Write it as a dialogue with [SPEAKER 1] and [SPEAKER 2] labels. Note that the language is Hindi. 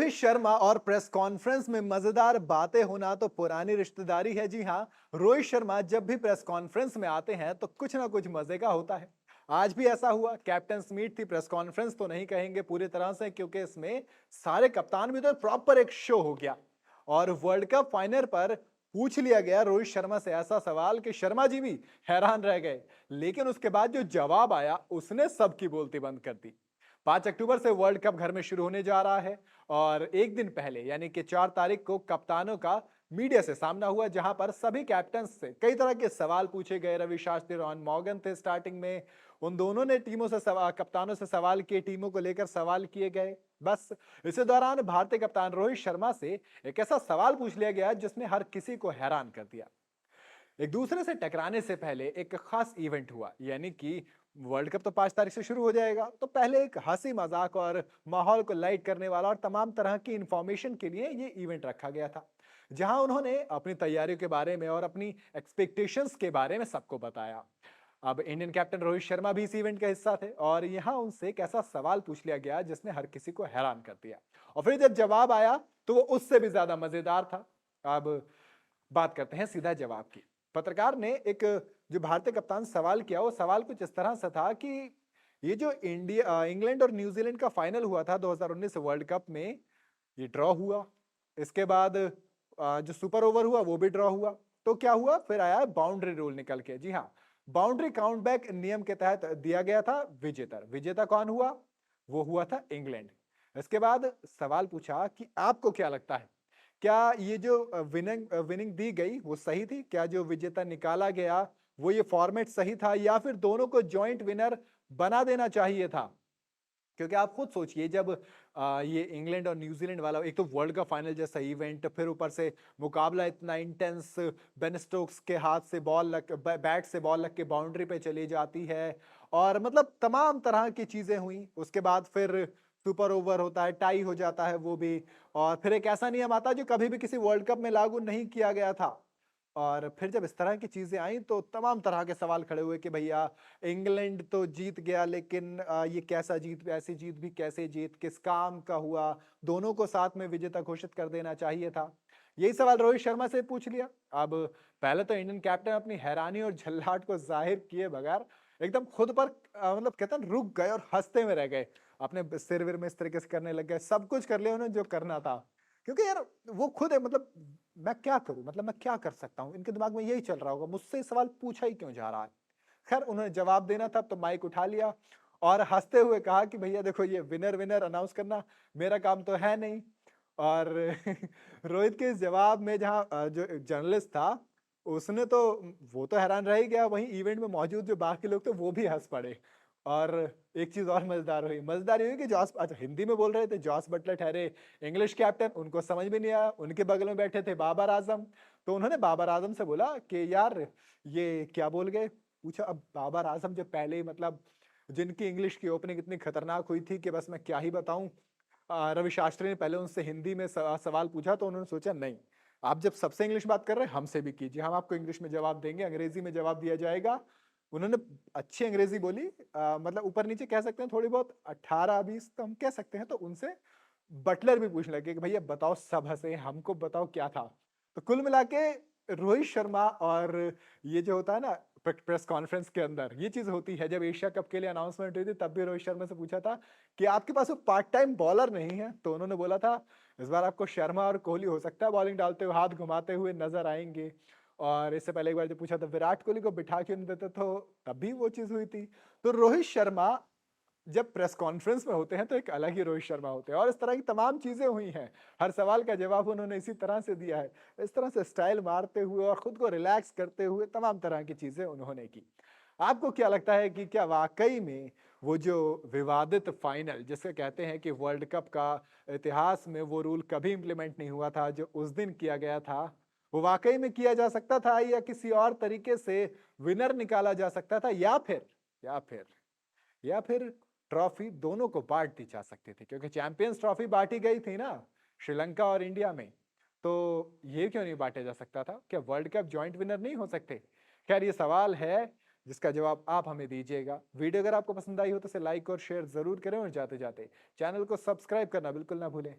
[SPEAKER 1] रोहित शर्मा और प्रेस कॉन्फ्रेंस में मजेदार बातें होना तो पुरानी रिश्तेदारी है। जी हाँ, रोहित शर्मा जब भी प्रेस कॉन्फ्रेंस में आते हैं तो कुछ ना कुछ मजे का होता है। आज भी ऐसा हुआ। कैप्टन्स मीट थी, प्रेस कॉन्फ्रेंस तो नहीं कहेंगे पूरी तरह से, क्योंकि इसमें सारे कप्तान भी तो प्रॉपर एक शो हो गया। और वर्ल्ड कप फाइनल पर पूछ लिया गया रोहित शर्मा से ऐसा सवाल कि शर्मा जी भी हैरान रह गए। लेकिन उसके बाद जो जवाब आया उसने सबकी बोलती बंद कर दी। 5 अक्टूबर से वर्ल्ड कप घर में शुरू होने जा रहा है और एक दिन पहले यानी कि 4 तारीख को कप्तानों का मीडिया से सामना हुआ, जहां पर सभी कैप्टन से कई तरह के सवाल पूछे गए। रवि शास्त्री, रॉन मॉर्गन थे स्टार्टिंग में। उन दोनों ने टीमों से कप्तानों से सवाल किए, टीमों को लेकर सवाल किए गए। बस इसी दौरान भारतीय कप्तान रोहित शर्मा से एक ऐसा सवाल पूछ लिया गया जिसने हर किसी को हैरान कर दिया। एक दूसरे से टकराने से पहले एक खास इवेंट हुआ, यानी कि वर्ल्ड कप तो 5 तारीख से शुरू हो जाएगा, तो पहले एक हंसी मजाक और माहौल को लाइट करने वाला और तमाम तरह की इंफॉर्मेशन के लिए ये इवेंट रखा गया था, जहां उन्होंने अपनी तैयारियों के बारे में और अपनी एक्सपेक्टेशंस के बारे में सबको बताया। अब इंडियन कैप्टन रोहित शर्मा भी इस इवेंट का हिस्सा थे और यहाँ उनसे एक ऐसा सवाल पूछ लिया गया जिसने हर किसी को हैरान कर दिया। और फिर जब जवाब आया तो वो उससे भी ज्यादा मजेदार था। अब बात करते हैं सीधा जवाब की। पत्रकार ने एक जो भारतीय कप्तान सवाल किया, वो सवाल कुछ इस तरह से था कि ये जो इंग्लैंड और न्यूजीलैंड का फाइनल हुआ था 2019 वर्ल्ड कप में, ये ड्रॉ हुआ। इसके बाद जो सुपर ओवर हुआ वो भी ड्रॉ हुआ। तो क्या हुआ, फिर आया बाउंड्री रूल निकल के। जी हाँ, बाउंड्री काउंट बैक नियम के तहत दिया गया था विजेता। विजेता कौन हुआ? वो हुआ था इंग्लैंड। इसके बाद सवाल पूछा कि आपको क्या लगता है, क्या ये जो विनिंग विनिंग दी गई वो सही थी? क्या जो विजेता निकाला गया वो ये फॉर्मेट सही था, या फिर दोनों को जॉइंट विनर बना देना चाहिए था? क्योंकि आप खुद सोचिए, जब ये इंग्लैंड और न्यूजीलैंड वाला एक तो वर्ल्ड का फाइनल जैसा इवेंट, फिर ऊपर से मुकाबला इतना इंटेंस, बेन स्टोक्स के हाथ से बॉल लग बैट से बॉल लग के बाउंड्री पे चली जाती है, और मतलब तमाम तरह की चीजें हुई। उसके बाद फिर सुपर ओवर होता है, टाई हो जाता है वो भी। और फिर एक ऐसा नियम आता है जो कभी भी किसी वर्ल्ड कप में लागू नहीं किया गया था। और फिर जब इस तरह की चीजें आई तो तमाम तरह के सवाल खड़े हुए कि भैया इंग्लैंड तो जीत गया, लेकिन ये कैसा जीत, ऐसी जीत भी कैसे जीत, किस काम का हुआ, दोनों को साथ में विजेता घोषित कर देना चाहिए था। यही सवाल रोहित शर्मा से पूछ लिया। अब पहले तो इंडियन कैप्टन अपनी हैरानी और झल्लाहट को जाहिर किए बगैर एकदम खुद पर मतलब कहते हैं रुक गए और हंसते में रह गए। अपने सिर विर में इस तरीके से करने लग गए, सब कुछ कर लिया उन्होंने जो करना था। क्योंकि यार वो खुद है, मतलब मैं क्या करूं, मतलब मैं क्या कर सकता हूं, इनके दिमाग में यही चल रहा होगा, मुझसे सवाल पूछा ही क्यों जा रहा है। खैर उन्होंने जवाब देना था तो माइक उठा लिया और हंसते हुए कहा कि भैया देखो, ये विनर विनर अनाउंस करना मेरा काम तो है नहीं। और रोहित के इस जवाब में जहां जो जर्नलिस्ट था उसने तो, वो तो हैरान रह ही गया, वहीं इवेंट में मौजूद जो बाकी लोग थे वो भी हंस पड़े। और एक चीज और मजेदार ये हुई कि जॉस, अच्छा हिंदी में बोल रहे थे, जॉस बटलर ठहरे इंग्लिश कैप्टन, उनको समझ में नहीं आया। उनके बगल में बैठे थे बाबर आजम, तो उन्होंने बाबर आजम से बोला कि यार ये क्या बोल गए। पूछा। अब बाबर आजम जो पहले ही मतलब जिनकी इंग्लिश की ओपनिंग इतनी खतरनाक हुई थी कि बस मैं क्या ही बताऊं, रवि शास्त्री ने पहले उनसे हिंदी में सवाल पूछा तो उन्होंने सोचा नहीं, आप जब सबसे इंग्लिश बात कर रहे हैं हमसे भी कीजिए, हम आपको इंग्लिश में जवाब देंगे, अंग्रेजी में जवाब दिया जाएगा। उन्होंने अच्छी अंग्रेजी बोली, मतलब ऊपर नीचे कह सकते हैं थोड़ी बहुत, 18-20 तो हम कह सकते हैं। तो उनसे बटलर भी पूछने लगे कि भैया बताओ, सब हंसे, हमको बताओ क्या था। तो कुल मिला के रोहित शर्मा और ये जो होता है ना प्रेस कॉन्फ्रेंस के अंदर, ये चीज होती है। जब एशिया कप के लिए अनाउंसमेंट हुई थी तब भी रोहित शर्मा से पूछा था कि आपके पास वो पार्ट टाइम बॉलर नहीं है, तो उन्होंने बोला था इस बार आपको शर्मा और कोहली हो सकता है बॉलिंग डालते हुए, हाथ घुमाते हुए नजर आएंगे। और इससे पहले एक बार जब पूछा था विराट कोहली को बिठा क्यों नहीं देते, तो तब भी वो चीज हुई थी। तो रोहित शर्मा जब प्रेस कॉन्फ्रेंस में होते हैं तो एक अलग ही रोहित शर्मा होते हैं, और इस तरह की तमाम चीजें हुई हैं। हर सवाल का जवाब उन्होंने इसी तरह से दिया है, इस तरह से स्टाइल मारते हुए और खुद को रिलैक्स करते हुए तमाम तरह की चीजें उन्होंने की। आपको क्या लगता है कि क्या वाकई में वो जो विवादित फाइनल, जिसे कहते हैं कि वर्ल्ड कप का इतिहास में वो रूल कभी इंप्लीमेंट नहीं हुआ था जो उस दिन किया गया था, वो वाकई में किया जा सकता था, या किसी और तरीके से विनर निकाला जा सकता था, या फिर या फिर ट्रॉफी दोनों को बांट दी जा सकती थी? क्योंकि चैंपियंस ट्रॉफी बांटी गई थी ना श्रीलंका और इंडिया में, तो ये क्यों नहीं बांटा जा सकता था? क्या वर्ल्ड कप जॉइंट विनर नहीं हो सकते? खैर ये सवाल है जिसका जवाब आप हमें दीजिएगा। वीडियो अगर आपको पसंद आई हो तो इसे लाइक और शेयर जरूर करें, और जाते जाते चैनल को सब्सक्राइब करना बिल्कुल ना भूलें।